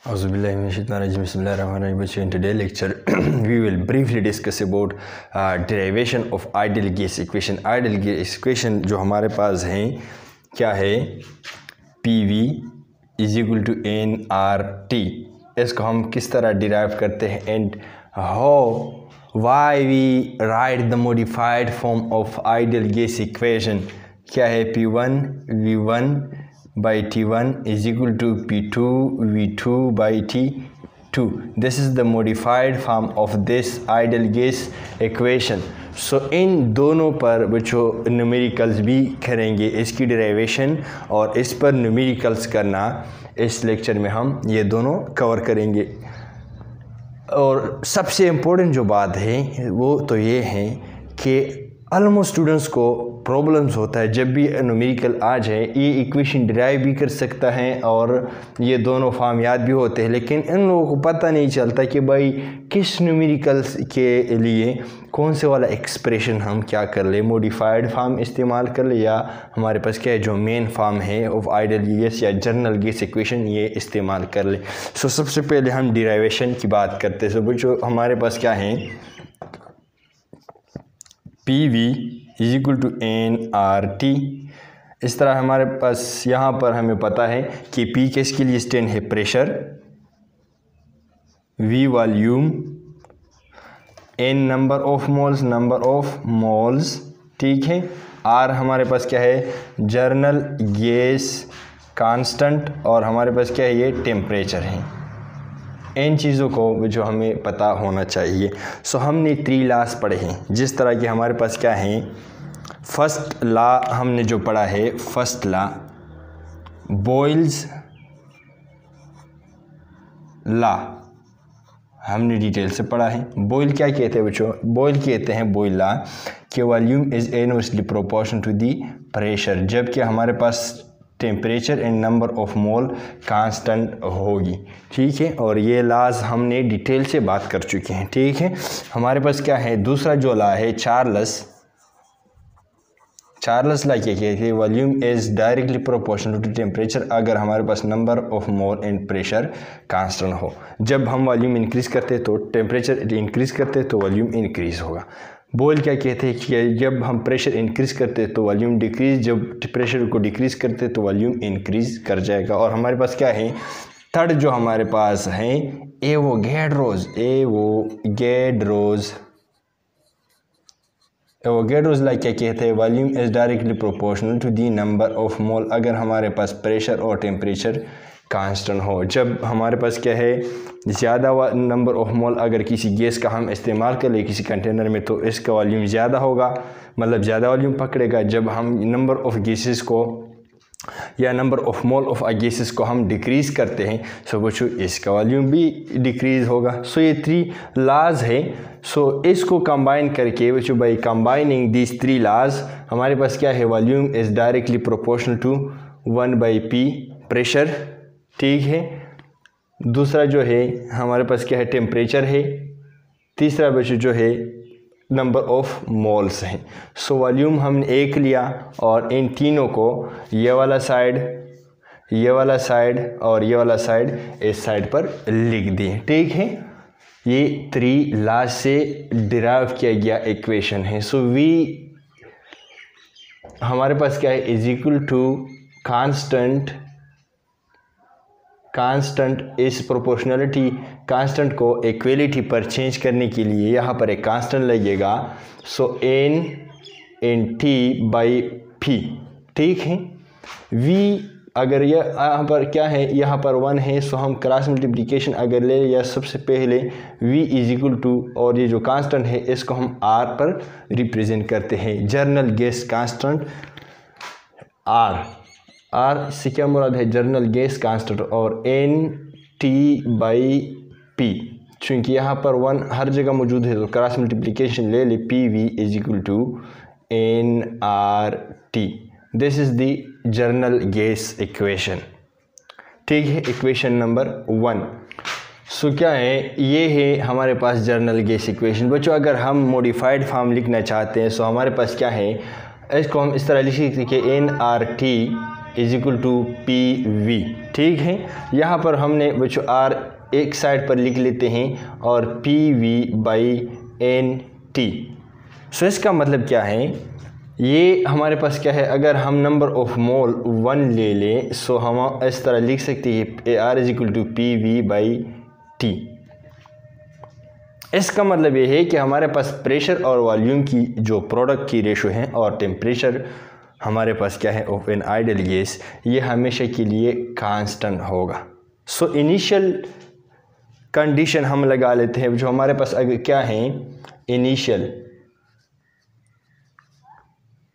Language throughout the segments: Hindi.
In today's lecture, we will briefly discuss about derivation of ideal gas equation. Ideal gas equation जो हमारे पास हैं क्या है, PV is equal to nRT. इसको हम किस तरह डिराइव करते हैं and why we write the modified form of ideal gas equation. क्या है, P1 V1 by T1 is equal to P2 V2 by T2. This is the modified form of this ideal gas equation. So इन दोनों पर बच्चों न्यूमेरिकल्स भी करेंगे, इसकी डेरिवेशन और इस पर न्यूमेरिकल्स करना इस लेक्चर में हम ये दोनों कवर करेंगे। और सबसे इम्पोर्टेंट जो बात है वो तो ये है कि ऑलमोस्ट स्टूडेंट्स को प्रॉब्लम्स होता है जब भी न्यूमेरिकल आ जाए, ये इक्वेशन डिराइव भी कर सकता है और ये दोनों फॉर्म याद भी होते हैं, लेकिन इन लोगों को पता नहीं चलता कि भाई किस न्यूमेरिकल्स के लिए कौन से वाला एक्सप्रेशन हम क्या कर ले, मॉडिफाइड फॉर्म इस्तेमाल कर ले या हमारे पास क्या है जो मेन फॉर्म है ऑफ आइडियल गैस या जनरल गैस इक्वेशन ये इस्तेमाल कर ले। सो सबसे पहले हम डिराइवेशन की बात करते हैं। सो बच्चों हमारे पास क्या है, PV is equal to nRT। इस तरह हमारे पास यहाँ पर हमें पता है कि P किसके लिए स्टैंड है, pressure, V volume, N number of moles, ठीक है, R हमारे पास क्या है, जर्नल गैस कांस्टेंट, और हमारे पास क्या है ये टेम्परेचर है। इन चीज़ों को जो हमें पता होना चाहिए। सो हमने 3 लॉस पढ़े हैं, जिस तरह कि हमारे पास क्या है, फर्स्ट लॉ हमने जो पढ़ा है, फर्स्ट लॉ बॉयल्स लॉ हमने डिटेल से पढ़ा है। बॉयल क्या कहते हैं बच्चों, बॉयल कहते हैं बॉयल लॉ कि volume is inversely proportional to the pressure, जबकि हमारे पास temperature and number of mole constant होगी, ठीक है। और ये लॉज हमने डिटेल से बात कर चुके हैं, ठीक है। हमारे पास क्या है, दूसरा जो लॉ है चार्ल्स लॉ क्या कहते हैं, volume is directly proportional to temperature अगर हमारे पास number of mole and pressure constant हो। जब हम वॉल्यूम इंक्रीज़ करते तो टेम्परेचर इंक्रीज़ करते तो वॉल्यूम इंक्रीज़ होगा। बॉयल क्या कहते हैं कि जब हम प्रेशर इंक्रीज़ करते तो वॉल्यूम डिक्रीज़, जब प्रेशर को डिक्रीज़ करते तो वॉल्यूम इंक्रीज़ कर जाएगा। और हमारे पास क्या है, थर्ड जो हमारे पास है एवोगैड्रोस लॉ क्या कहते हैं, volume is directly proportional to the number of mole अगर हमारे पास प्रेशर और टेम्परेचर कांस्टेंट हो। जब हमारे पास क्या है, ज़्यादा नंबर ऑफ मोल अगर किसी गैस का हम इस्तेमाल कर ले किसी कंटेनर में तो इसका वॉल्यूम ज़्यादा होगा, मतलब ज़्यादा वॉल्यूम पकड़ेगा। जब हम नंबर ऑफ गैसेस को या number of mole of gases को हम डिक्रीज़ करते हैं सो बच्चों इसका वॉल्यूम भी डिक्रीज़ होगा। सो ये 3 लॉज है। सो इसको कंबाइन करके बच्चों बाई कंबाइनिंग दीज 3 लॉज हमारे पास क्या है, volume is directly proportional to 1/P pressure, ठीक है। दूसरा जो है हमारे पास क्या है, टेम्परेचर है। तीसरा बच्चों जो है नंबर ऑफ मोल्स हैं। सो वॉल्यूम हमने 1 लिया और इन तीनों को ये वाला साइड और ये वाला साइड इस साइड पर लिख दिए, ठीक है। ये 3 लॉज से डिराइव किया गया इक्वेशन है। सो वी हमारे पास क्या है, इज इक्वल टू कांस्टेंट इस प्रोपोर्शनलिटी कांस्टेंट को इक्वलिटी पर चेंज करने के लिए यहाँ पर एक कांस्टेंट लगेगा। सो N/T/P, ठीक है। V अगर यह यहाँ पर क्या है, यहाँ पर 1 है, सो हम क्रॉस मल्टीप्लिकेशन अगर ले या सबसे पहले V इज इक्वल टू और ये जो कांस्टेंट है इसको हम R पर रिप्रेजेंट करते हैं, जर्नल गैस कांस्टेंट R से क्या मुराद है, जर्नल गैस कांस्टेंट, और N/T/P चूँकि यहाँ पर 1 हर जगह मौजूद है तो क्रॉस मल्टीप्लिकेशन ले PV is equal to nRT। This is the general gas equation, ठीक है, इक्वेशन नंबर 1। सो क्या है, ये है हमारे पास जर्नल गैस इक्वेशन। बच्चों अगर हम मॉडिफाइड फॉर्म लिखना चाहते हैं सो हमारे पास क्या है, इसको हम इस तरह लिख सकते हैं कि nRT is equal to PV। ठीक है, यहाँ पर हमने बच्चों R एक साइड पर लिख लेते हैं और PV/NT। सो इसका मतलब क्या है, ये हमारे पास क्या है, अगर हम नंबर ऑफ मोल 1 ले लें सो हम इस तरह लिख सकते हैं R is equal to PV/T। इसका मतलब ये है कि हमारे पास प्रेशर और वॉल्यूम की जो प्रोडक्ट की रेशो है और टेम्परेचर हमारे पास क्या है ऑफ एन आइडियल गैस, ये हमेशा के लिए कांस्टेंट होगा। सो इनिशियल कंडीशन हम लगा लेते हैं, जो हमारे पास अगर क्या है इनिशियल,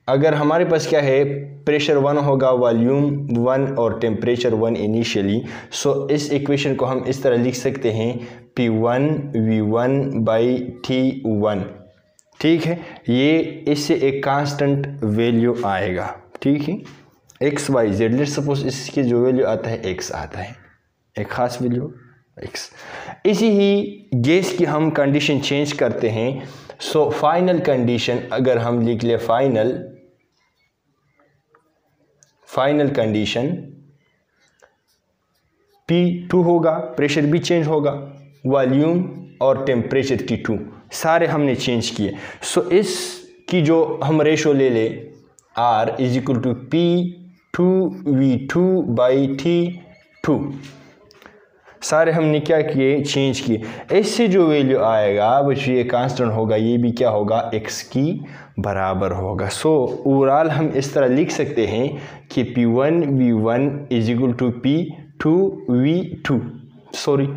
अगर हमारे पास क्या है प्रेशर 1 होगा, वॉल्यूम 1 और टेम्परेचर 1 इनिशियली, सो इस इक्वेशन को हम इस तरह लिख सकते हैं P1V1/T1। ठीक है, ये इससे एक कांस्टेंट वैल्यू आएगा। ठीक है, XYZ, लेट्स सपोज इसकी जो वैल्यू आता है X आता है, एक ख़ास वैल्यू X। इसी ही गैस की हम कंडीशन चेंज करते हैं। सो फाइनल कंडीशन अगर हम लिख ले, फाइनल कंडीशन P2 होगा, प्रेशर भी चेंज होगा, वॉल्यूम और टेम्परेचर T2 सारे हमने चेंज किए। सो इसकी जो हम रेशो ले ले R is equal to P2V2/T2, सारे हमने क्या किए चेंज किए। इससे जो वैल्यू आएगा बच्चों ये कांस्टेंट होगा, ये भी क्या होगा X की बराबर होगा। सो ओवरऑल हम इस तरह लिख सकते हैं कि P1V1 is equal to P2V2, sorry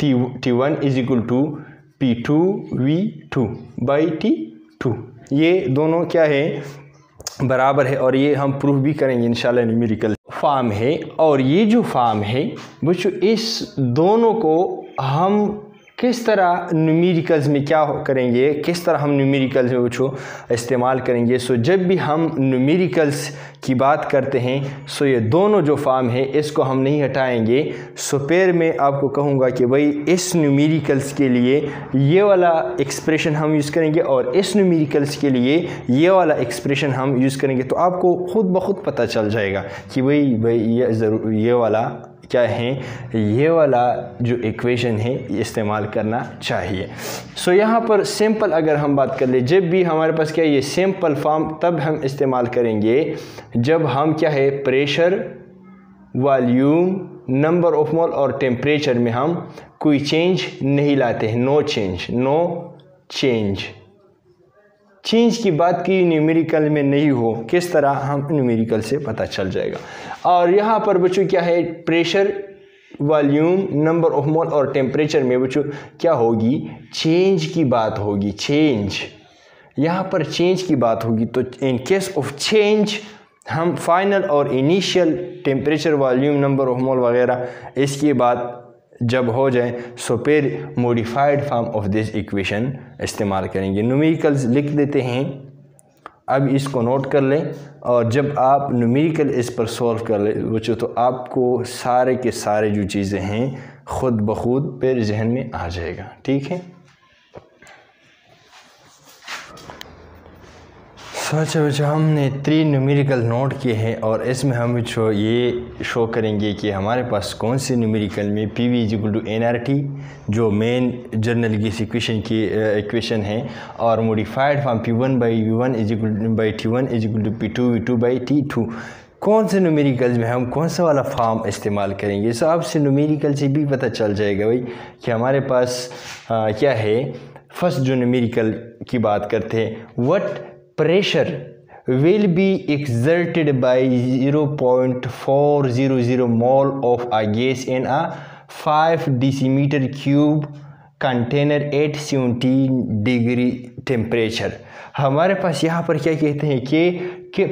T1 is equal to P2V2/T2। ये दोनों क्या है बराबर है, और ये हम प्रूफ भी करेंगे इंशाल्लाह। न्यूमेरिकल फॉर्म है, और ये जो फॉर्म है बच्चों, इस दोनों को हम किस तरह न्यूमेरिकल्स में क्या करेंगे, किस तरह हम न्यूमेरिकल्स में बच्चों इस्तेमाल करेंगे। सो जब भी हम न्यूमेरिकल्स की बात करते हैं सो ये दोनों जो फॉर्म है इसको हम नहीं हटाएंगे। सो फिर मैं आपको कहूँगा कि भाई इस न्यूमेरिकल्स के लिए ये वाला एक्सप्रेशन हम यूज़ करेंगे और इस न्यूमेरिकल्स के लिए ये वाला एक्सप्रेशन हम यूज़ करेंगे, तो आपको खुद ब खुद पता चल जाएगा कि भाई ये ज़रूर ये वाला क्या है, ये वाला जो इक्वेशन है ये इस्तेमाल करना चाहिए। सो यहाँ पर सिंपल अगर हम बात कर ले, जब भी हमारे पास क्या है ये सिंपल फॉर्म तब हम इस्तेमाल करेंगे जब हम क्या है प्रेशर, वॉल्यूम, नंबर ऑफ मोल और टेम्परेचर में हम कोई चेंज नहीं लाते हैं। नो चेंज की बात की न्यूमेरिकल में नहीं हो, किस तरह हम न्यूमेरिकल से पता चल जाएगा। और यहाँ पर बच्चों क्या है प्रेशर, वॉल्यूम, नंबर ऑफ मोल और टेम्परेचर में बच्चों क्या होगी चेंज की बात होगी। चेंज, यहाँ पर चेंज की बात होगी, तो इन केस ऑफ चेंज हम फाइनल और initial temperature, volume, number of मोल वगैरह इसकी बात जब हो जाए सो फिर modified form of this equation इस्तेमाल करेंगे। न्यूमेरिकल्स लिख देते हैं, अब इसको नोट कर लें, और जब आप न्यूमेरिकल इस पर सॉल्व कर ले बच्चों तो आपको सारे के सारे जो चीज़ें हैं खुद ब खुद फिर जहन में आ जाएगा। ठीक है, सोचो बच्चों हमने 3 न्यूमेरिकल नोट किए हैं, और इसमें हम बच्चों ये शो करेंगे कि हमारे पास कौन से न्यूमेरिकल में PV is equal to nRT जो मेन जनरल गैस इक्वेशन की इक्वेशन है, और modified form P1/V1 is equal to T1 is equal to P2V2/T2 कौन से न्यूमेरिकल्स में हम कौन सा वाला फॉर्म इस्तेमाल करेंगे। सो आपसे न्यूमेरिकल से भी पता चल जाएगा भाई कि हमारे पास क्या है। फर्स्ट जो न्यूमेरिकल की बात करते हैं, what pressure will be exerted by 0.400 mole of a gas in a 5 decimeter cube container at 17 degree temperature. हमारे पास यहाँ पर क्या कहते हैं कि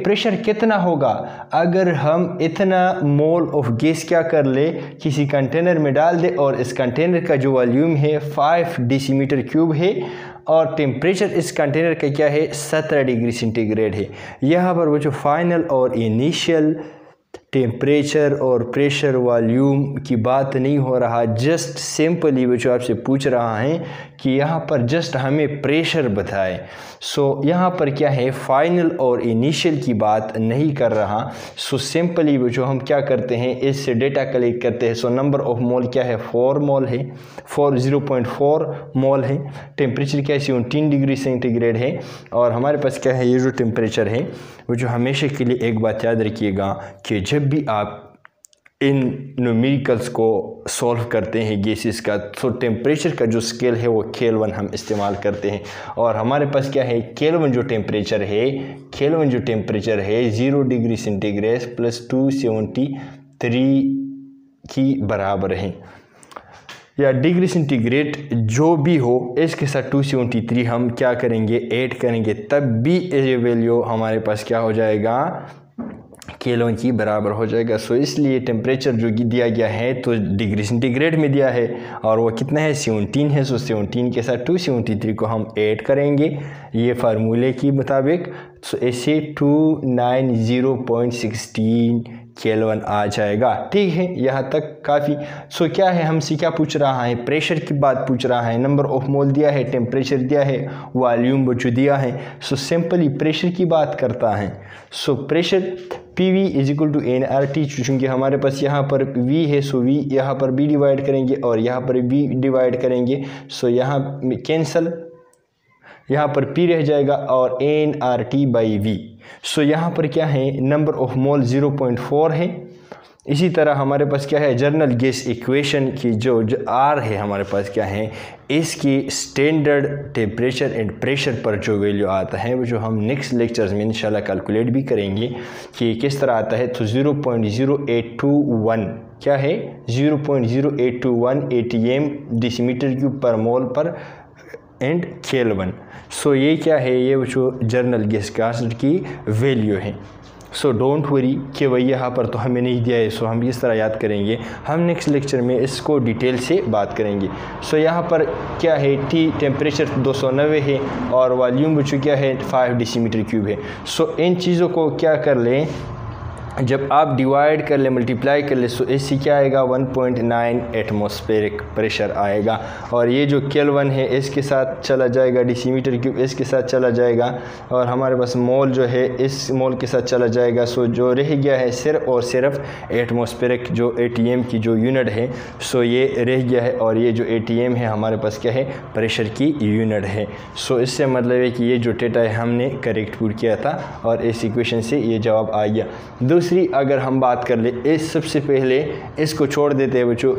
प्रेशर कितना होगा अगर हम इतना मोल ऑफ गैस क्या कर ले किसी कंटेनर में डाल दे, और इस कंटेनर का जो वॉल्यूम है 5 डेसीमीटर क्यूब है, और टेम्परेचर इस कंटेनर का क्या है 17 डिग्री सेंटीग्रेड है। यहाँ पर वो जो फाइनल और इनिशियल टेम्परेचर और प्रेशर वॉल्यूम की बात नहीं हो रहा, जस्ट सिंपली वो जो आपसे पूछ रहा है कि यहाँ पर जस्ट हमें प्रेशर बताए। सो यहाँ पर क्या है, फाइनल और इनिशियल की बात नहीं कर रहा। सो सिंपली वो जो हम क्या करते हैं, इससे डेटा कलेक्ट करते हैं। सो नंबर ऑफ मोल क्या है, 4 मोल है, 0.4 मोल है। टेम्परेचर क्या है, 17 डिग्री सेंटीग्रेड है। और हमारे पास क्या है, ये जो टेम्परेचर है वो जो हमेशा के लिए एक बात याद रखिएगा कि जब भी आप इन न्यूमेरिकल्स को सॉल्व करते हैं गैसेस का, तो टेम्परेचर का जो स्केल है वो केल्विन हम इस्तेमाल करते हैं। और हमारे पास क्या है, केल्विन जो टेम्परेचर है 0 डिग्री सेंटीग्रेड प्लस 273 की बराबर है, या डिग्री सेंटीग्रेड जो भी हो इसके साथ 273 हम क्या करेंगे, ऐड करेंगे, तब भी ये वैल्यू हमारे पास क्या हो जाएगा, केल्विन की बराबर हो जाएगा। सो इसलिए टेम्परेचर जो दिया गया है तो डिग्री सेंटीग्रेड में दिया है और वो कितना है, 17 है। सो 17 के साथ 273 को हम ऐड करेंगे ये फार्मूले के मुताबिक। सो ऐसे 290.16 केल्विन आ जाएगा। ठीक है, यहाँ तक काफ़ी। सो क्या है, हमसे क्या पूछ रहा है, प्रेशर की बात पूछ रहा है, नंबर ऑफ मोल दिया है, टेम्परेचर दिया है, वॉल्यूम जो दिया है। सो सिंपली प्रेशर की बात करता है। So pressure PV is equal to nRT, चूँकि हमारे पास यहाँ पर V है, सो V यहाँ पर B डिवाइड करेंगे और यहाँ पर B डिवाइड करेंगे। सो यहाँ कैंसल, यहाँ पर P रह जाएगा और nRT/V। सो यहाँ पर क्या है, नंबर ऑफ मोल 0.4 है। इसी तरह हमारे पास क्या है, जर्नल गैस इक्वेशन की जो R है हमारे पास क्या है, इसकी स्टैंडर्ड टेम्परेचर एंड प्रेशर पर जो वैल्यू आता है वो जो हम नेक्स्ट लेक्चर्स में इंशाल्लाह कैलकुलेट भी करेंगे कि किस तरह आता है। तो 0.0821 क्या है, 0.0821 ATM डेसीमीटर क्यूब पर मोल पर एंड केल्विन। सो ये क्या है, ये जो जर्नल गैस की वैल्यू है। सो डोंट वरी कि भाई यहाँ पर तो हमें नहीं दिया है, सो हम इस तरह याद करेंगे। हम नेक्स्ट लेक्चर में इसको डिटेल से बात करेंगे। सो यहाँ पर क्या है, टेम्परेचर 290 है और वॉल्यूम जो क्या है 5 डेसीमीटर क्यूब है। सो इन चीज़ों को क्या कर लें, जब आप डिवाइड कर ले, मल्टीप्लाई कर ले, सो इससे क्या आएगा, 1.9 एटमॉस्फेरिक प्रेशर आएगा। और ये जो केल्विन है इसके साथ चला जाएगा, डेसीमीटर क्यूब इसके साथ चला जाएगा और हमारे पास मोल जो है इस मोल के साथ चला जाएगा। सो जो रह गया है सिर्फ और सिर्फ एटमॉस्फेरिक जो ATM की जो यूनिट है, सो ये रह गया है। और ये जो ATM है हमारे पास क्या है, प्रेशर की यूनिट है। सो इससे मतलब है कि ये जो डेटा है हमने करेक्ट पुट किया था और इस इक्वेशन से ये जवाब आ गया। दूसरी अगर हम बात कर ले, इस सबसे पहले इसको छोड़ देते हैं बच्चों,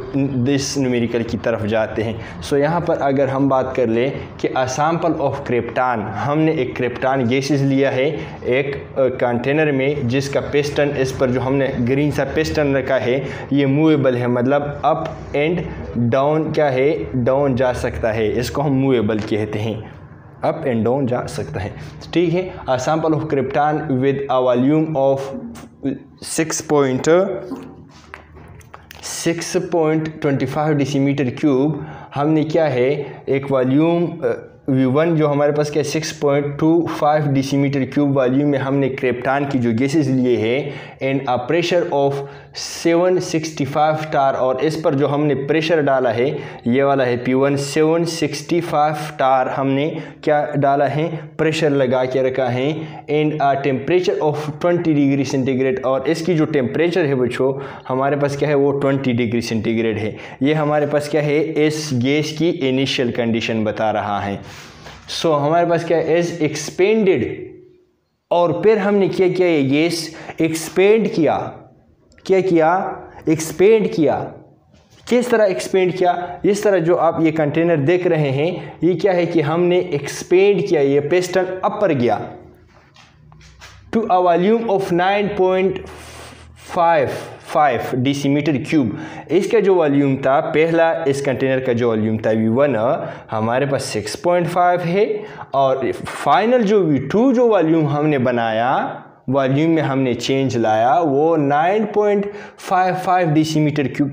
इस न्यूमेरिकल की तरफ जाते हैं। सो यहाँ पर अगर हम बात कर ले कि अ सैंपल ऑफ क्रिप्टॉन, हमने एक क्रिप्टॉन गैसेस लिया है एक कंटेनर में, जिसका पिस्टन इस पर जो हमने ग्रीन सा पिस्टन रखा है ये मूवेबल है, मतलब अप एंड डाउन क्या है, डाउन जा सकता है, इसको हम मूवेबल कहते हैं, अप एंड डाउन जा सकता है। ठीक है, a sample of krypton with a volume of 6.25 decimetre cube, हमने क्या है एक वॉल्यूम V1 जो हमारे पास क्या 6.25 डेसीमीटर क्यूब वॉल्यूम में हमने क्रिप्टॉन की जो गैसेस लिए हैं एंड अ प्रेशर ऑफ 765 टार, और इस पर जो हमने प्रेशर डाला है ये वाला है P1, 765 टार हमने क्या डाला है, प्रेशर लगा के रखा है and a temperature of 20 degree centigrade, और इसकी जो टेम्परेचर है बच्चों हमारे पास क्या है वो 20 डिग्री सेंटीग्रेड है। ये हमारे पास क्या है, इस गैस की इनिशियल कंडीशन बता रहा है। सो हमारे पास क्या है, एज एक्सपेंडेड, और फिर हमने क्या किया, ये गैस एक्सपेंड किया, क्या किया, एक्सपेंड किया। किस तरह एक्सपेंड किया, इस तरह जो आप ये कंटेनर देख रहे हैं ये क्या है कि हमने एक्सपेंड किया, ये पिस्टन अपर गया to a volume of 9.55 decimetre cube. इसका जो वॉल्यूम था पहला, इस कंटेनर का जो वॉल्यूम था V1 हमारे पास 6.5 है, और फाइनल जो V2 जो वॉल्यूम हमने बनाया, वॉल्यूम में हमने चेंज लाया, वो 9.55 डेसीमीटर क्यूब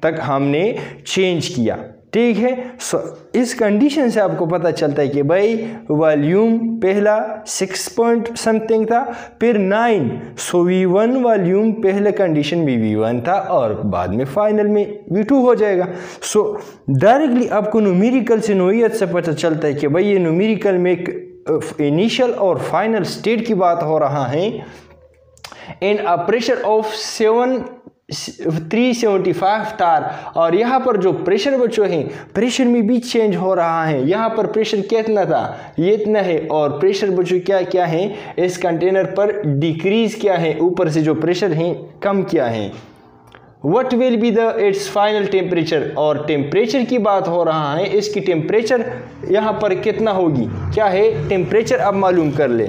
तक हमने चेंज किया। ठीक है। सो इस कंडीशन से आपको पता चलता है कि भाई वॉल्यूम पहला 6 पॉइंट समथिंग था, फिर 9, सो V1 वॉल्यूम पहले कंडीशन में V1 था और बाद में फाइनल में V2 हो जाएगा। सो डायरेक्टली आपको न्यूमेरिकल से नोयत से पता चलता है कि भाई ये न्यूमेरिकल में एक इनिशियल और फाइनल स्टेट की बात हो रहा है इन अ प्रेशर ऑफ 375 टार, और यहाँ पर जो प्रेशर बच्चों है प्रेशर में भी चेंज हो रहा है। यहाँ पर प्रेशर कितना था, ये इतना है, और प्रेशर बच्चों क्या क्या है इस कंटेनर पर डिक्रीज क्या है, ऊपर से जो प्रेशर है कम क्या है। What will be the its final temperature, और टेम्परेचर की बात हो रहा है, इसकी टेम्परेचर यहाँ पर कितना होगी, क्या है टेम्परेचर अब मालूम कर ले।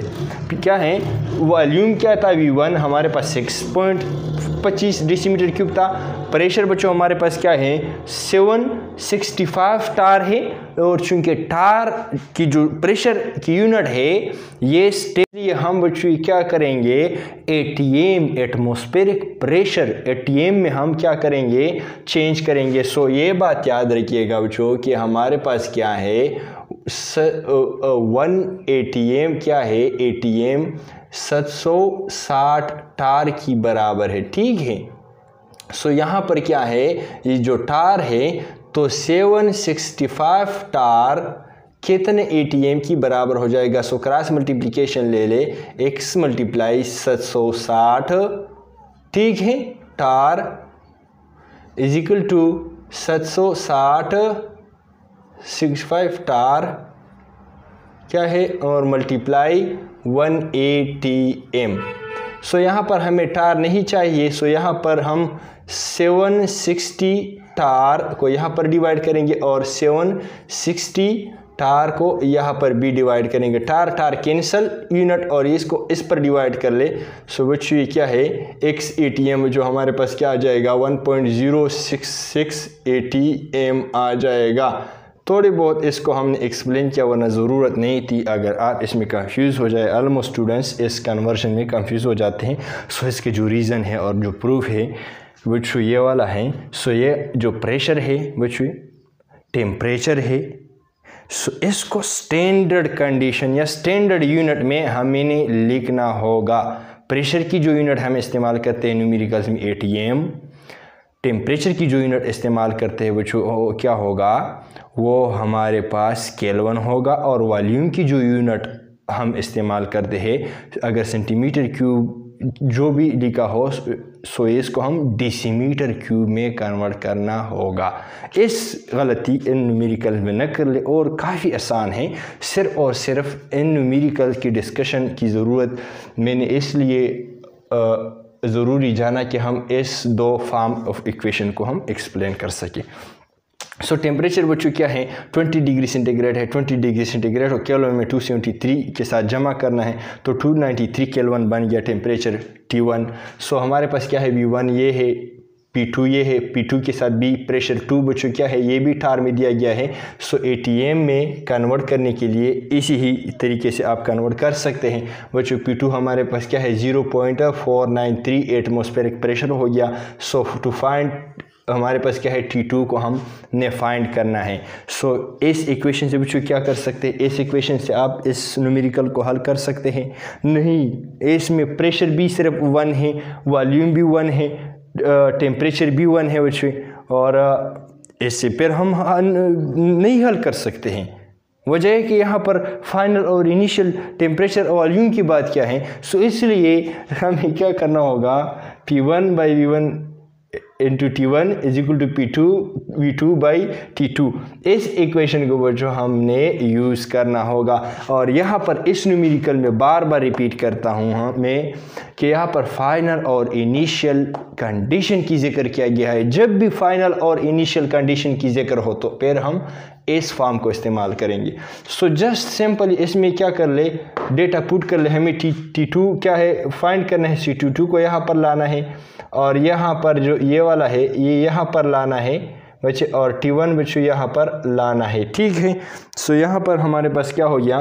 क्या है वॉल्यूम क्या था V1 हमारे पास 6.25 डेसीमीटर क्यूब था, प्रेशर बच्चों हमारे पास क्या है 765 टार है, और चूंकि टार की जो प्रेशर की यूनिट है ये स्टेट, हम बच्चों क्या करेंगे ATM एटमॉस्फेरिक प्रेशर, ATM में हम क्या करेंगे चेंज करेंगे। सो ये बात याद रखिएगा बच्चों कि हमारे पास क्या है 1 ATM क्या है ATM 760 टार की बराबर है, ठीक है। सो यहाँ पर क्या है ये जो टार है तो 765 टार कितने ATM की बराबर हो जाएगा। सो क्रॉस मल्टीप्लिकेशन ले ले, x मल्टीप्लाई 760, ठीक है, टार इज इक्वल टू 760 65 टार क्या है और मल्टीप्लाई 1 ATM। सो यहाँ पर हमें टार नहीं चाहिए, सो यहाँ पर हम 760 टार को यहाँ पर डिवाइड करेंगे और 760 टार को यहाँ पर भी डिवाइड करेंगे। टार टार कैंसल यूनिट और इसको इस पर डिवाइड कर ले। सो बच्चों ये क्या है x ATM जो हमारे पास क्या आ जाएगा 1.066 ATM आ जाएगा। थोड़ी बहुत इसको हमने एक्सप्लेन किया वरना ज़रूरत नहीं थी। अगर आप इसमें कंफ्यूज हो जाए, ऑलमोस्ट स्टूडेंट्स इस कन्वर्शन में कंफ्यूज हो जाते हैं। सो इसके जो रीज़न है और जो प्रूफ है बच्चों ये वाला है। सो ये जो प्रेशर है बच्चों टेम्परेचर है, सो इसको स्टैंडर्ड कंडीशन या स्टैंडर्ड यूनिट में हमें लिखना होगा। प्रेशर की जो यूनिट हम इस्तेमाल करते हैं न्यूमेरिकल्स में ATM, टेम्परेचर की जो यूनिट इस्तेमाल करते हैं वो क्या होगा, वो हमारे पास केल्विन होगा, और वॉल्यूम की जो यूनिट हम इस्तेमाल करते हैं अगर सेंटीमीटर क्यूब जो भी लिखा हो सो इसको हम डेसीमीटर क्यूब में कन्वर्ट करना होगा। इस गलती इन न्यूमेरिकल में न कर ले, और काफ़ी आसान है। सिर्फ और सिर्फ इन न्यूमेरिकल की डिस्कशन की ज़रूरत मैंने इसलिए ज़रूरी जाना कि हम इस दो फॉर्म ऑफ इक्वेशन को हम एक्सप्लेन कर सकें। सो टेम्परेचर बच्चों क्या है 20 डिग्री सेंटीग्रेड है। 20 डिग्री सेंटीग्रेड और केल्विन में 273 के साथ जमा करना है तो 293 केल्विन बन गया टेम्परेचर T1। सो हमारे पास क्या है V1 ये है, P2 ये है, P2 के साथ भी प्रेशर 2 बच्चों क्या है ये भी टार में दिया गया है। सो ATM में कन्वर्ट करने के लिए इसी ही तरीके से आप कन्वर्ट कर सकते हैं बच्चों। P2 हमारे पास क्या है 0.493 एटमॉस्फेरिक प्रेशर हो गया। सो टू फाइंड हमारे पास क्या है T2 को हमने फाइंड करना है। सो इस इक्वेशन से बच्चों क्या कर सकते हैं, इस इक्वेशन से आप इस न्यूमेरिकल को हल कर सकते हैं। नहीं, इसमें प्रेशर भी सिर्फ 1 है, वॉल्यूम भी 1 है, टेम्परेचर भी 1 है बच्चों, और इससे फिर हम नहीं हल कर सकते हैं। वजह है कि यहाँ पर फाइनल और इनिशियल टेम्परेचर और वॉल्यूम की बात क्या है। सो इसलिए हमें क्या करना होगा P1 by V1 into T1 is equal to P2 V2 by T2। इस इक्वेशन को बच्चों हमने यूज़ करना होगा। और यहाँ पर इस न्यूमेरिकल में बार बार रिपीट करता हूँ मैं कि यहाँ पर फाइनल और इनिशियल कंडीशन की जिक्र किया गया है। जब भी फाइनल और इनिशियल कंडीशन की जिक्र हो तो फिर हम इस फॉर्म को इस्तेमाल करेंगे। सो जस्ट सिंपल इसमें क्या कर ले, डेटा पुट कर ले। हमें T2 क्या है फाइंड करना है, C2 को यहाँ पर लाना है, और यहाँ पर जो ये वाला है ये यहाँ पर लाना है बच्चे, और T1 बच्चों यहाँ पर लाना है, ठीक है। सो यहाँ पर हमारे पास क्या हो गया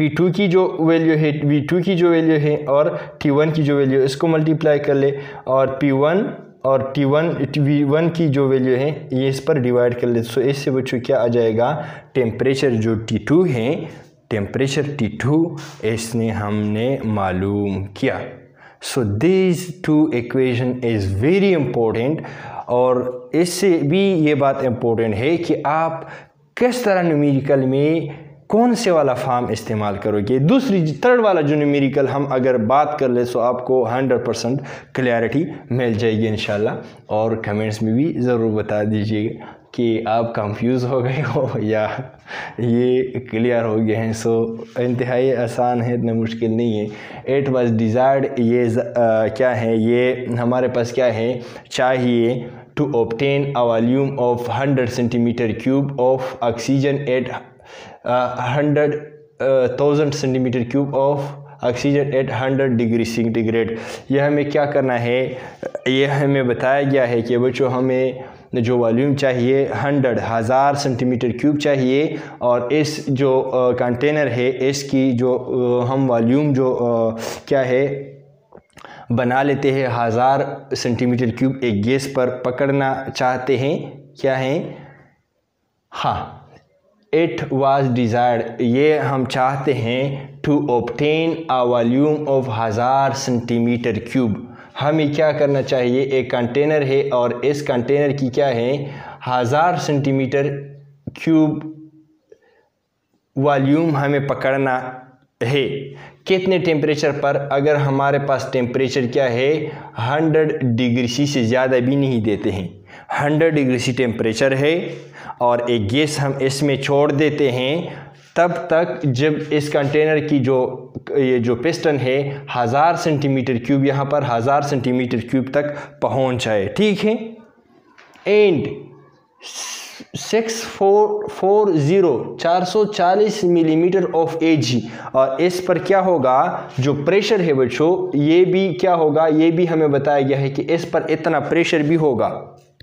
P2 की जो वैल्यू है, V2 की जो वैल्यू है और T1 की जो वैल्यू है इसको मल्टीप्लाई कर ले, और P1 और T1 की जो वैल्यू है ये इस पर डिवाइड कर लेते। सो इससे बच्चों क्या आ जाएगा, टेम्परेचर जो T2 है, टेम्परेचर T2 इसने हमने मालूम किया। So this two equation is very important, और इससे भी ये बात इम्पोर्टेंट है कि आप किस तरह न्यूमेरिकल में कौन से वाला फॉर्म इस्तेमाल करोगे। दूसरी थर्ड वाला जो न्यूमेरिकल हम अगर बात कर ले तो आपको 100% क्लैरिटी मिल जाएगी इंशाल्लाह। और कमेंट्स में भी ज़रूर बता दीजिएगा कि आप कंफ्यूज हो गए हो या ये क्लियर हो गए हैं। सो इंतहाई आसान है, इतना मुश्किल नहीं है। इट वाज डिज़ायर्ड, ये क्या है, ये हमारे पास क्या है चाहिए, to obtain a volume of 100 centimetre cube of oxygen at 100,000 centimetre cube of oxygen at 100 degree centigrade. यह हमें क्या करना है, यह हमें बताया गया है कि बच्चों हमें जो वॉल्यूम चाहिए 100,000 सेंटीमीटर क्यूब चाहिए, और इस जो कंटेनर है इसकी जो हम वॉल्यूम जो क्या है बना लेते हैं 1000 सेंटीमीटर क्यूब एक गैस पर पकड़ना चाहते हैं। क्या है, हाँ, इट वाज डिज़ायर्ड, ये हम चाहते हैं to obtain a volume of 1000 centimetre cube. हमें क्या करना चाहिए, एक कंटेनर है और इस कंटेनर की क्या है 1000 सेंटीमीटर क्यूब वॉल्यूम हमें पकड़ना है। कितने टेम्परेचर पर, अगर हमारे पास टेम्परेचर क्या है 100 डिग्री सी से ज़्यादा भी नहीं देते हैं, 100 डिग्री सी टेम्परेचर है और एक गैस हम इसमें छोड़ देते हैं, तब तक जब इस कंटेनर की ये जो पिस्टन है 1000 सेंटीमीटर क्यूब, यहाँ पर 1000 सेंटीमीटर क्यूब तक पहुँच जाए, ठीक है। एंड 440 मिलीमीटर ऑफ Ag, और इस पर क्या होगा जो प्रेशर है बच्चों, ये भी क्या होगा, ये भी हमें बताया गया है कि इस पर इतना प्रेशर भी होगा।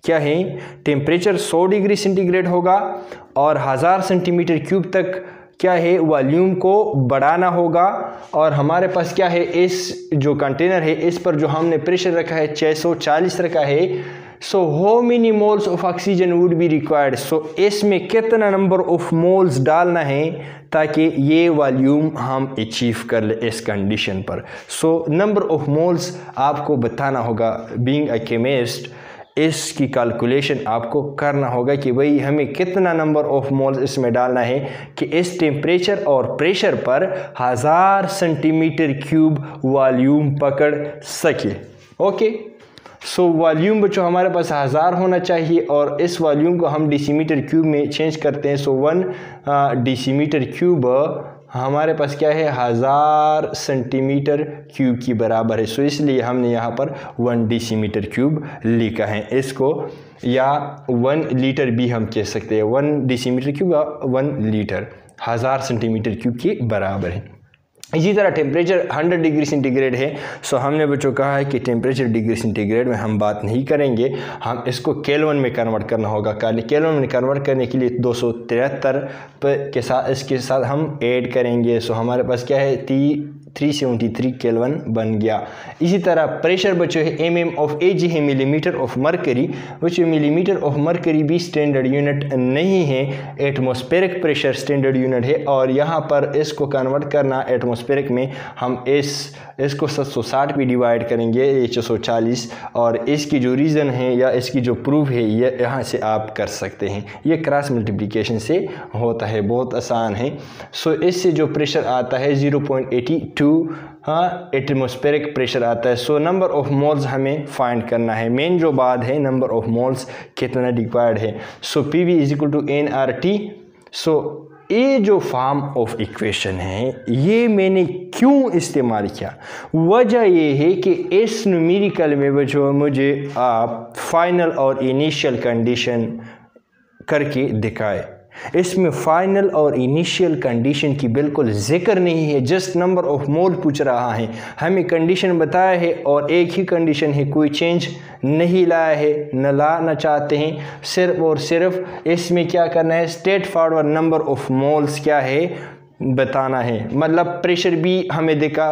क्या है, टेम्परेचर 100 डिग्री सेंटीग्रेड होगा और 1000 सेंटीमीटर क्यूब तक क्या है वॉल्यूम को बढ़ाना होगा, और हमारे पास क्या है इस जो कंटेनर है इस पर जो हमने प्रेशर रखा है 640 रखा है। So how many moles of oxygen would be required, so इसमें कितना नंबर ऑफ मोल्स डालना है ताकि ये वॉल्यूम हम अचीव कर ले इस कंडीशन पर। सो नंबर ऑफ मोल्स आपको बताना होगा, बीइंग अ केमिस्ट इसकी कैलकुलेशन आपको करना होगा कि भाई हमें कितना नंबर ऑफ मोल्स इसमें डालना है कि इस टेम्परेचर और प्रेशर पर 1000 सेंटीमीटर क्यूब वॉल्यूम पकड़ सके। ओके, सो वॉल्यूम बच्चों हमारे पास 1000 होना चाहिए और इस वॉल्यूम को हम डेसीमीटर क्यूब में चेंज करते हैं। सो 1 डेसीमीटर क्यूब हमारे पास क्या है 1000 सेंटीमीटर क्यूब की बराबर है। सो इसलिए हमने यहाँ पर 1 डेसीमीटर क्यूब लिखा है इसको, या 1 लीटर भी हम कह सकते हैं। 1 decimetre cube 1 litre 1000 centimetre cube के बराबर है। इसी तरह टेम्परेचर 100 डिग्री सेंटीग्रेड है। सो हमने बच्चों कहा है कि टेम्परेचर डिग्री सेंटीग्रेड में हम बात नहीं करेंगे, हम इसको केल्विन में कन्वर्ट करना होगा। केल्विन में कन्वर्ट करने के लिए 273 के साथ इसके साथ हम ऐड करेंगे। सो हमारे पास क्या है 373 केल्विन बन गया। इसी तरह प्रेशर बच्चों है mm ऑफ Ag है मिलीमीटर ऑफ मरकरी, बच्चों मिलीमीटर ऑफ मरकरी भी स्टैंडर्ड यूनिट नहीं है, एटमॉस्फेरिक प्रेशर स्टैंडर्ड यूनिट है। और यहाँ पर इसको कन्वर्ट करना एटमॉस्फेरिक में हम इसको 760 भी डिवाइड करेंगे 640, और इसकी जो रीज़न है या इसकी जो प्रूफ है ये यहाँ से आप कर सकते हैं, ये क्रॉस मल्टीप्लिकेशन से होता है, बहुत आसान है। सो इससे जो प्रेशर आता है 0.82 एटमॉस्फेरिक प्रेशर आता है। सो नंबर ऑफ मोल्स हमें फाइंड करना है, मेन जो बात है नंबर ऑफ मोल्स कितना रिक्वायर्ड है। सो PV इक्वल टू nRT। सो ये जो फॉर्म ऑफ इक्वेशन है ये मैंने क्यों इस्तेमाल किया, वजह ये है कि इस न्यूमेरिकल में जो मुझे आप फाइनल और इनिशियल कंडीशन करके दिखाए, इसमें फाइनल और इनिशियल कंडीशन की बिल्कुल जिक्र नहीं है, जस्ट नंबर ऑफ मोल पूछ रहा है। हमें कंडीशन बताया है और एक ही कंडीशन है, कोई चेंज नहीं लाया है, न लाना चाहते हैं। सिर्फ और सिर्फ इसमें क्या करना है, straight forward number of moles क्या है बताना है। मतलब प्रेशर भी हमें देखा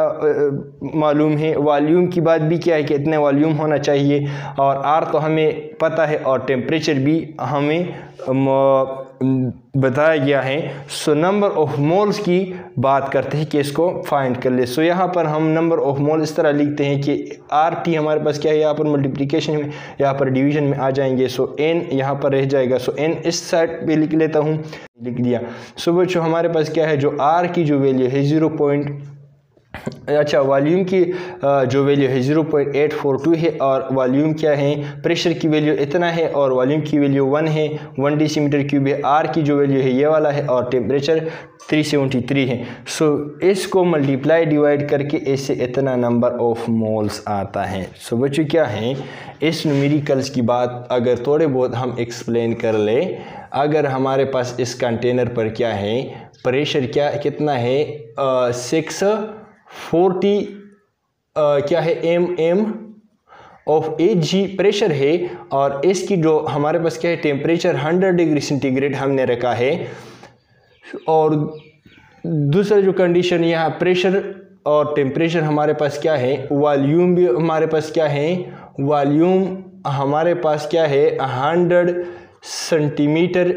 मालूम है, वॉल्यूम की बात भी क्या है कि इतने वॉल्यूम होना चाहिए, और आर तो हमें पता है, और टेम्परेचर भी हमें बताया गया है। सो नंबर ऑफ मोल्स की बात करते हैं कि इसको फाइंड कर ले। सो यहाँ पर हम नंबर ऑफ मोल इस तरह लिखते हैं कि आर टी हमारे पास क्या है, यहाँ पर मल्टीप्लिकेशन में, यहाँ पर डिवीजन में आ जाएंगे। सो एन यहाँ पर रह जाएगा। सो एन इस साइड पे लिख लेता हूँ, लिख दिया। सो बच्चों हमारे पास क्या है, जो आर की जो वैल्यू है वॉल्यूम की जो वैल्यू है 0.842 है, और वॉल्यूम क्या है, प्रेशर की वैल्यू इतना है, और वॉल्यूम की वैल्यू 1 है, 1 डेसीमीटर क्यूब है। आर की जो वैल्यू है ये वाला है, और टेम्परेचर 373 है। सो इसको मल्टीप्लाई डिवाइड करके इससे इतना नंबर ऑफ मोल्स आता है। सो बच्चों क्या है, इस न्यूमेरिकल्स की बात अगर थोड़े बहुत हम एक्सप्लेन कर ले, अगर हमारे पास इस कंटेनर पर क्या है, प्रेशर क्या कितना है, 640 क्या है एम ऑफ Hg प्रेशर है, और इसकी जो हमारे पास क्या है, टेम्परेचर 100 डिग्री सेंटीग्रेड हमने रखा है। और दूसरा जो कंडीशन यहाँ प्रेशर और टेम्परेचर हमारे पास क्या है, वॉल्यूम भी हमारे पास क्या है, वॉल्यूम हमारे पास क्या है 100 सेंटीमीटर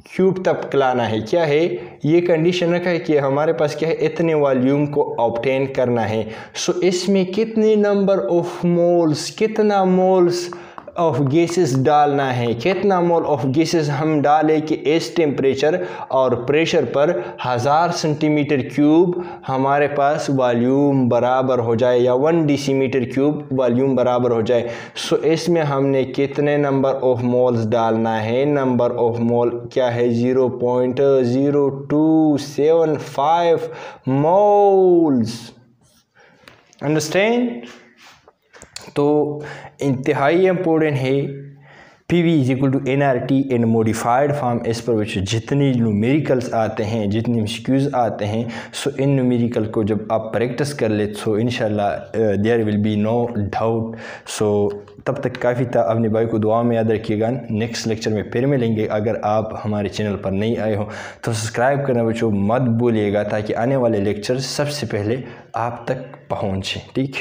क्यूब तक लाना है। क्या है, ये कंडीशन रखा है कि हमारे पास क्या है, इतने वॉल्यूम को ऑब्टेन करना है। सो इसमें कितने नंबर ऑफ मोल्स, कितना मोल्स ऑफ गैसेस डालना है, कितना मोल ऑफ गैसेस हम डालें कि इस टेम्परेचर और प्रेशर पर 1000 सेंटीमीटर क्यूब हमारे पास वॉल्यूम बराबर हो जाए, या 1 डेसीमीटर क्यूब वॉल्यूम बराबर हो जाए। सो इसमें हमने कितने नंबर ऑफ मोल्स डालना है, नंबर ऑफ मोल क्या है 0.0275 मोल्स। अंडरस्टैंड? तो इंतहाई इम्पोर्टेंट है PV = nRT इन मॉडिफाइड फॉर्म एज पर विच जितनी न्यूमेरिकल्स आते हैं, जितनी MCQs आते हैं, सो इन न्यूमेरिकल को जब आप प्रैक्टिस कर ले सो इंशाल्लाह there will be no doubt. So तब तक काफ़ी था, अपने भाई को दुआ में याद रखिएगा। नेक्स्ट लेक्चर में फिर मिलेंगे। अगर आप हमारे चैनल पर नहीं आए हो तो सब्सक्राइब करना बच्चों मत भूलिएगा, ताकि आने वाले लेक्चर सबसे पहले आप तक पहुँचे। ठीक।